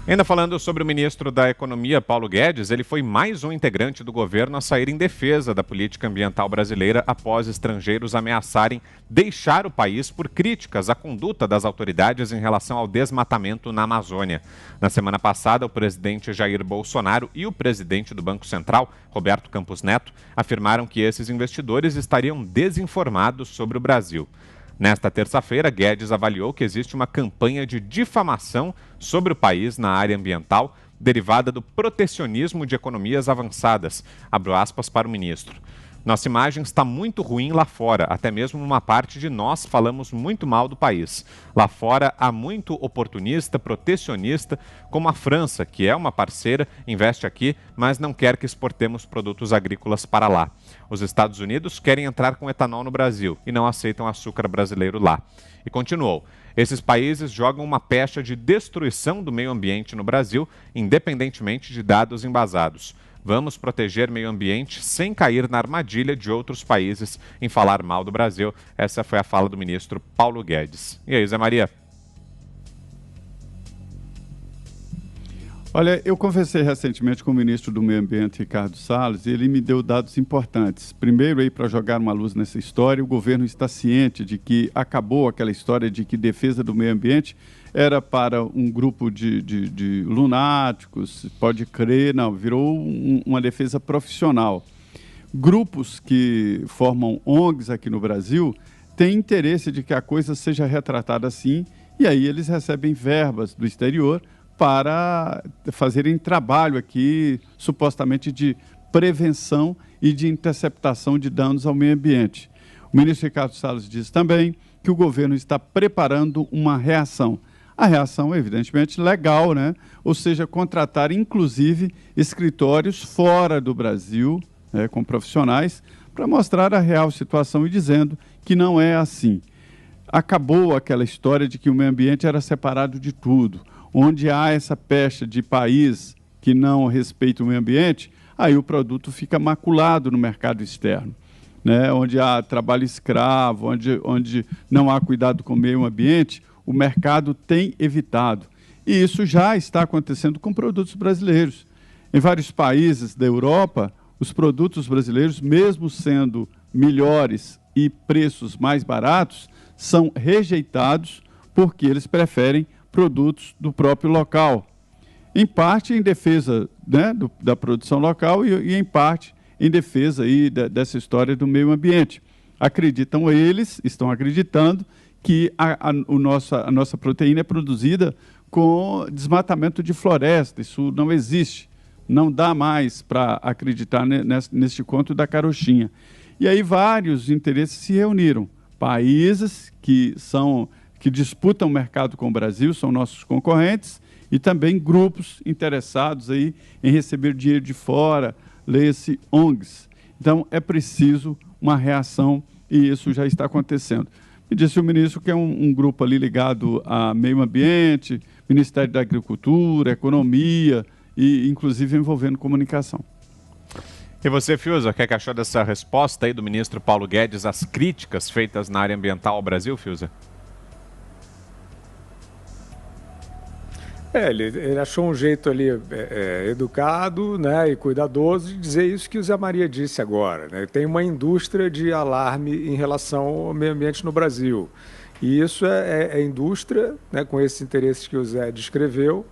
Ainda falando sobre o ministro da Economia, Paulo Guedes, ele foi mais um integrante do governo a sair em defesa da política ambiental brasileira após estrangeiros ameaçarem deixar o país por críticas à conduta das autoridades em relação ao desmatamento na Amazônia. Na semana passada, o presidente Jair Bolsonaro e o presidente do Banco Central, Roberto Campos Neto, afirmaram que esses investidores estariam desinformados sobre o Brasil. Nesta terça-feira, Guedes avaliou que existe uma campanha de difamação sobre o país na área ambiental, derivada do protecionismo de economias avançadas. Abro aspas para o ministro. Nossa imagem está muito ruim lá fora, até mesmo uma parte de nós falamos muito mal do país. Lá fora há muito oportunista, protecionista, como a França, que é uma parceira, investe aqui, mas não quer que exportemos produtos agrícolas para lá. Os Estados Unidos querem entrar com etanol no Brasil e não aceitam açúcar brasileiro lá. E continuou. Esses países jogam uma pecha de destruição do meio ambiente no Brasil, independentemente de dados embasados. Vamos proteger meio ambiente sem cair na armadilha de outros países em falar mal do Brasil. Essa foi a fala do ministro Paulo Guedes. E aí, Zé Maria? Olha, eu conversei recentemente com o ministro do Meio Ambiente, Ricardo Salles, e ele me deu dados importantes. Primeiro, aí para jogar uma luz nessa história, o governo está ciente de que acabou aquela história de que defesa do meio ambiente era para um grupo de lunáticos, pode crer, não, virou uma defesa profissional. Grupos que formam ONGs aqui no Brasil têm interesse de que a coisa seja retratada assim, e aí eles recebem verbas do exterior para fazerem trabalho aqui, supostamente de prevenção e de interceptação de danos ao meio ambiente. O ministro Ricardo Salles diz também que o governo está preparando uma reação. A reação, evidentemente, legal, né? Ou seja, contratar, inclusive, escritórios fora do Brasil, né, com profissionais, para mostrar a real situação e dizendo que não é assim. Acabou aquela história de que o meio ambiente era separado de tudo. Onde há essa pecha de país que não respeita o meio ambiente, aí o produto fica maculado no mercado externo. Né? Onde há trabalho escravo, onde não há cuidado com o meio ambiente, o mercado tem evitado. E isso já está acontecendo com produtos brasileiros. Em vários países da Europa, os produtos brasileiros, mesmo sendo melhores e preços mais baratos, são rejeitados porque eles preferem produtos do próprio local. Em parte em defesa, né, da produção local e em parte em defesa aí dessa história do meio ambiente. Estão acreditando que a nossa proteína é produzida com desmatamento de floresta. Isso não existe. Não dá mais para acreditar neste conto da carochinha. E aí vários interesses se reuniram. Países que disputam o mercado com o Brasil, são nossos concorrentes, e também grupos interessados aí em receber dinheiro de fora, leia-se ONGs. Então, é preciso uma reação e isso já está acontecendo. Me disse o ministro que é um grupo ali ligado a meio ambiente, Ministério da Agricultura, Economia e, inclusive, envolvendo comunicação. E você, Fiuza, o que achou dessa resposta aí do ministro Paulo Guedes às críticas feitas na área ambiental ao Brasil, Fiuza? Ele achou um jeito ali educado, né, e cuidadoso de dizer isso que o Zé Maria disse agora. Né? Tem uma indústria de alarme em relação ao meio ambiente no Brasil. E isso é indústria, né, com esses interesses que o Zé descreveu,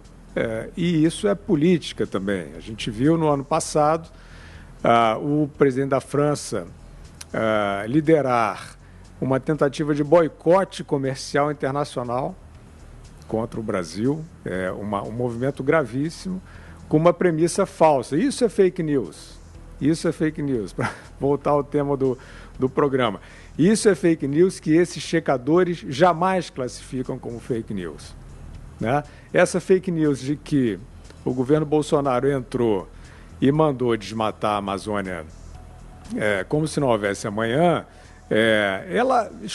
e isso é política também. A gente viu no ano passado o presidente da França liderar uma tentativa de boicote comercial internacional contra o Brasil, um movimento gravíssimo, com uma premissa falsa. Isso é fake news. Isso é fake news, para voltar ao tema do programa. Isso é fake news que esses checadores jamais classificam como fake news. Né? Essa fake news de que o governo Bolsonaro entrou e mandou desmatar a Amazônia como se não houvesse amanhã, ela se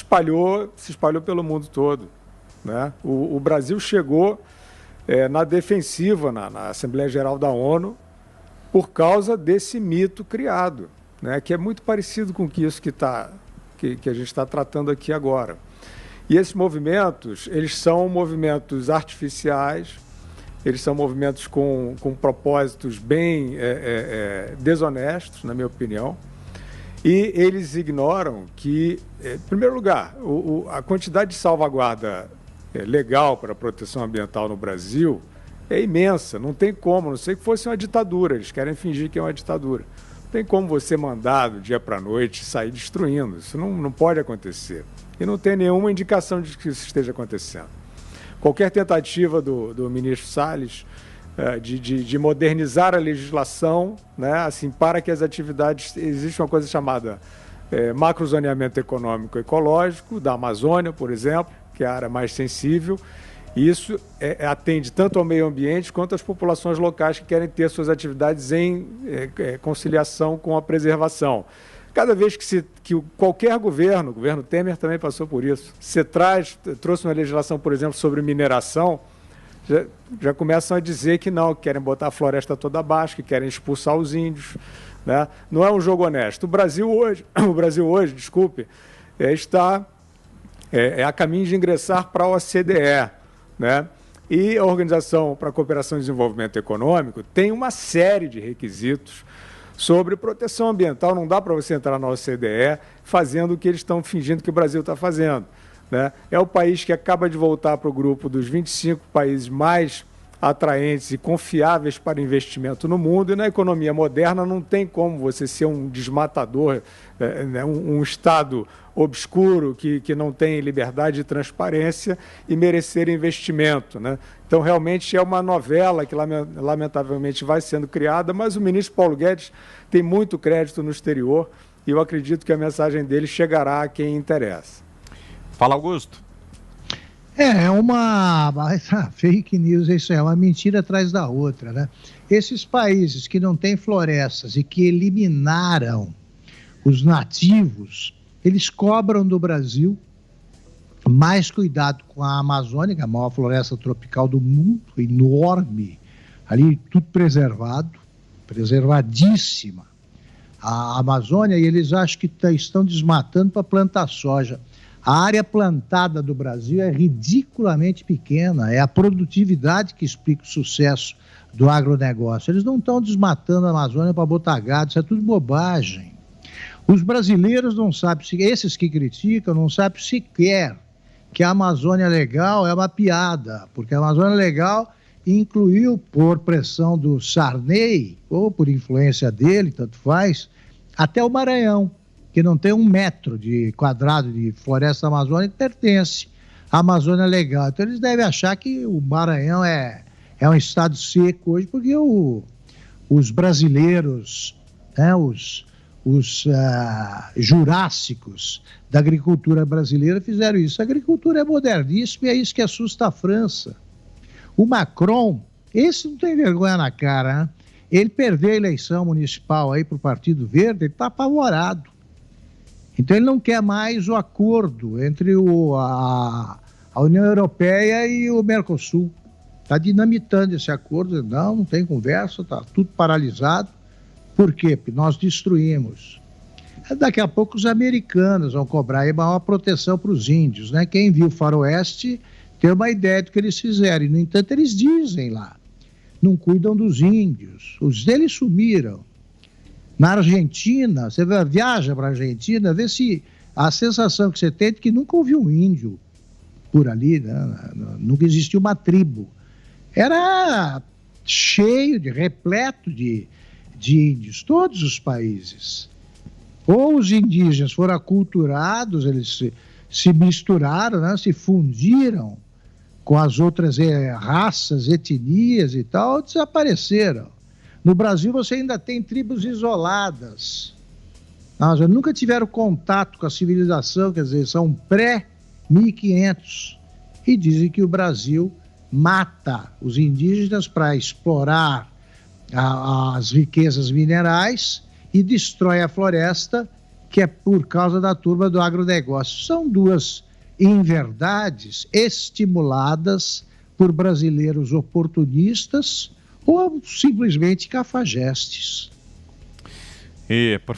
espalhou pelo mundo todo. Né? O Brasil chegou na defensiva na Assembleia Geral da ONU por causa desse mito criado, né? Que é muito parecido com isso que a gente está tratando aqui agora. E esses movimentos, eles são movimentos artificiais, eles são movimentos com propósitos bem desonestos, na minha opinião, e eles ignoram que, em primeiro lugar, a quantidade de salvaguarda legal para a proteção ambiental no Brasil é imensa, não tem como, não sei que fosse uma ditadura, eles querem fingir que é uma ditadura. Não tem como você mandar do dia para a noite sair destruindo, isso não pode acontecer. E não tem nenhuma indicação de que isso esteja acontecendo. Qualquer tentativa do ministro Salles de modernizar a legislação, né, assim, para que as atividades... Existe uma coisa chamada macrozoneamento econômico ecológico, da Amazônia, por exemplo, que é a área mais sensível. E isso atende tanto ao meio ambiente quanto às populações locais que querem ter suas atividades em conciliação com a preservação. Cada vez que qualquer governo, o governo Temer também passou por isso, você trouxe uma legislação, por exemplo, sobre mineração, já começam a dizer que não, que querem botar a floresta toda abaixo, que querem expulsar os índios, né? Não é um jogo honesto. O Brasil hoje, desculpe, está a caminho de ingressar para a OCDE, né? E a Organização para a Cooperação e Desenvolvimento Econômico tem uma série de requisitos sobre proteção ambiental. Não dá para você entrar na OCDE fazendo o que eles estão fingindo que o Brasil está fazendo, né? É o país que acaba de voltar para o grupo dos 25 países mais atraentes e confiáveis para investimento no mundo, e na economia moderna não tem como você ser um desmatador, um Estado obscuro que não tem liberdade e transparência e merecer investimento, né? Então, realmente é uma novela que, lamentavelmente, vai sendo criada, mas o ministro Paulo Guedes tem muito crédito no exterior e eu acredito que a mensagem dele chegará a quem interessa. Fala, Augusto. Uma fake news, isso é uma mentira atrás da outra, né? Esses países que não têm florestas e que eliminaram os nativos, eles cobram do Brasil mais cuidado com a Amazônia, que é a maior floresta tropical do mundo, enorme, ali tudo preservadíssima, a Amazônia, e eles acham que estão desmatando para plantar soja. A área plantada do Brasil é ridiculamente pequena, é a produtividade que explica o sucesso do agronegócio. Eles não estão desmatando a Amazônia para botar gado, isso é tudo bobagem. Os brasileiros não sabem, esses que criticam, não sabem sequer que a Amazônia Legal é uma piada, porque a Amazônia Legal incluiu, por pressão do Sarney, ou por influência dele, tanto faz, até o Maranhão, que não tem 1 metro de quadrado de floresta amazônica, pertence à Amazônia Legal. Então eles devem achar que o Maranhão é um estado seco hoje, porque os brasileiros, né, os jurássicos da agricultura brasileira fizeram isso. A agricultura é moderníssima e é isso que assusta a França. O Macron, esse não tem vergonha na cara, né? Ele perdeu a eleição municipal aí para o Partido Verde, ele está apavorado. Então ele não quer mais o acordo entre a União Europeia e o Mercosul. Está dinamitando esse acordo, não tem conversa, está tudo paralisado. Por quê? Porque nós destruímos. Daqui a pouco os americanos vão cobrar aí maior proteção para os índios, né? Quem viu o Faroeste tem uma ideia do que eles fizeram. E, no entanto, eles dizem lá, não cuidam dos índios. Os deles sumiram. Na Argentina, você viaja para a Argentina, vê se a sensação que você tem é de que nunca houve um índio por ali, né? Nunca existiu uma tribo. Era repleto de índios, todos os países. Ou os indígenas foram aculturados, eles se misturaram, né? Se fundiram com as outras raças, etnias e tal, ou desapareceram. No Brasil você ainda tem tribos isoladas. Nós nunca tiveram contato com a civilização, quer dizer, são pré-1500. E dizem que o Brasil mata os indígenas para explorar as riquezas minerais e destrói a floresta, que é por causa da turma do agronegócio. São duas inverdades estimuladas por brasileiros oportunistas ou simplesmente cafajestes. E por